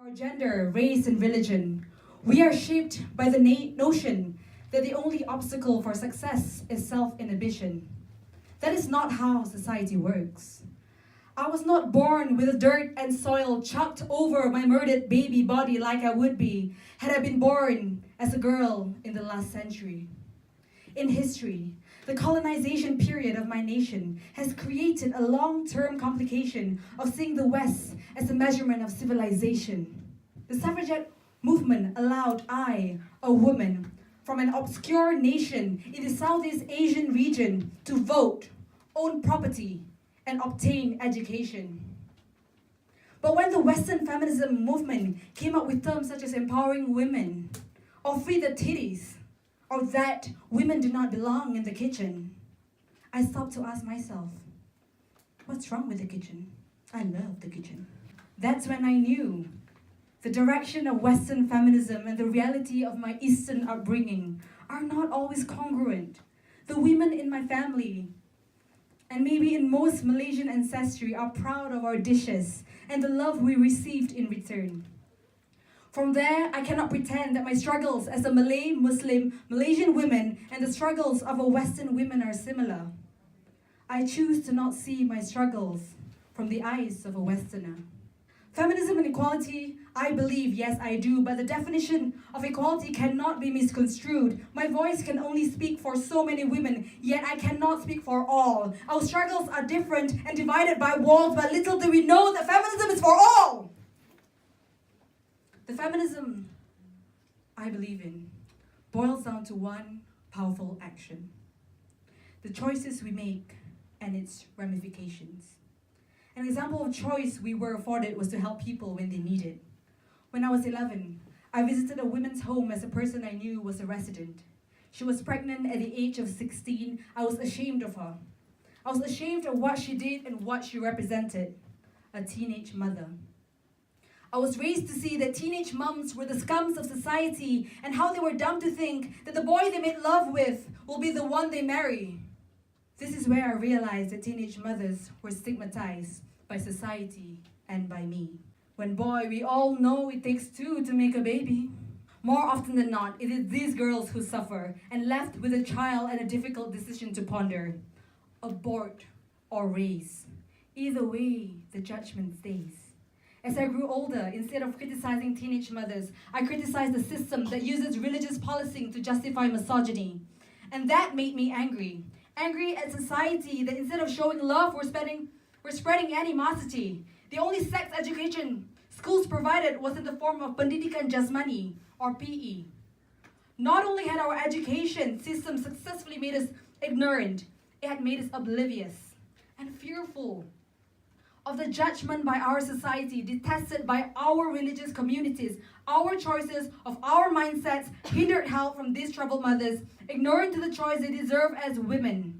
Our gender, race, and religion, we are shaped by the notion that the only obstacle for success is self-inhibition. That is not how society works. I was not born with dirt and soil chucked over my murdered baby body like I would be had I been born as a girl in the last century. In history, the colonization period of my nation has created a long-term complication of seeing the West as a measurement of civilization. The suffragette movement allowed I, a woman from an obscure nation in the Southeast Asian region, to vote, own property, and obtain education. But when the Western feminism movement came up with terms such as empowering women, or free the titties, or that women do not belong in the kitchen, I stopped to ask myself, what's wrong with the kitchen? I love the kitchen. That's when I knew the direction of Western feminism and the reality of my Eastern upbringing are not always congruent. The women in my family, and maybe in most Malaysian ancestry, are proud of our dishes and the love we received in return. From there, I cannot pretend that my struggles as a Malay Muslim Malaysian woman and the struggles of a Western woman are similar. I choose to not see my struggles from the eyes of a Westerner. Feminism and equality, I believe, yes I do, but the definition of equality cannot be misconstrued. My voice can only speak for so many women, yet I cannot speak for all. Our struggles are different and divided by walls, but little do we know that feminism is for all! The feminism I believe in boils down to one powerful action: the choices we make and its ramifications. An example of choice we were afforded was to help people when they needed. When I was 11, I visited a women's home as a person I knew was a resident. She was pregnant at the age of 16. I was ashamed of her. I was ashamed of what she did and what she represented: a teenage mother. I was raised to see that teenage mums were the scums of society and how they were dumb to think that the boy they made love with will be the one they marry. This is where I realized that teenage mothers were stigmatized by society and by me. When boy, we all know it takes two to make a baby. More often than not, it is these girls who suffer and left with a child and a difficult decision to ponder: abort or raise. Either way, the judgment stays. As I grew older, instead of criticizing teenage mothers, I criticized the system that uses religious policing to justify misogyny. And that made me angry. Angry at society that instead of showing love, we're spreading animosity. The only sex education schools provided was in the form of Pendidikan Jasmani, or PE. Not only had our education system successfully made us ignorant, it had made us oblivious and fearful of the judgment by our society, detested by our religious communities. Our choices of our mindsets hindered help from these troubled mothers, ignorant to the choice they deserve as women.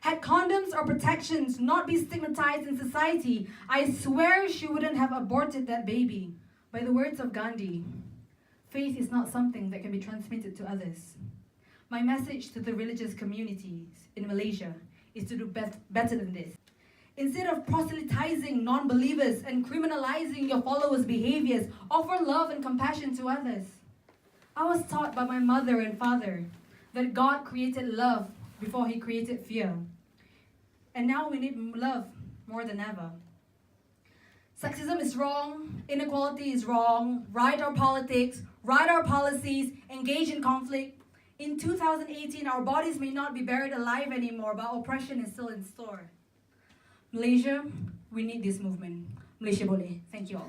Had condoms or protections not be stigmatized in society, I swear she wouldn't have aborted that baby. By the words of Gandhi, faith is not something that can be transmitted to others. My message to the religious communities in Malaysia is to do better than this. Instead of proselytizing non-believers and criminalizing your followers' behaviors, offer love and compassion to others. I was taught by my mother and father that God created love before He created fear. And now we need love more than ever. Sexism is wrong, inequality is wrong, right our politics, right our policies, engage in conflict. In 2018, our bodies may not be buried alive anymore, but oppression is still in store. Malaysia, we need this movement. Malaysia boleh. Thank you all.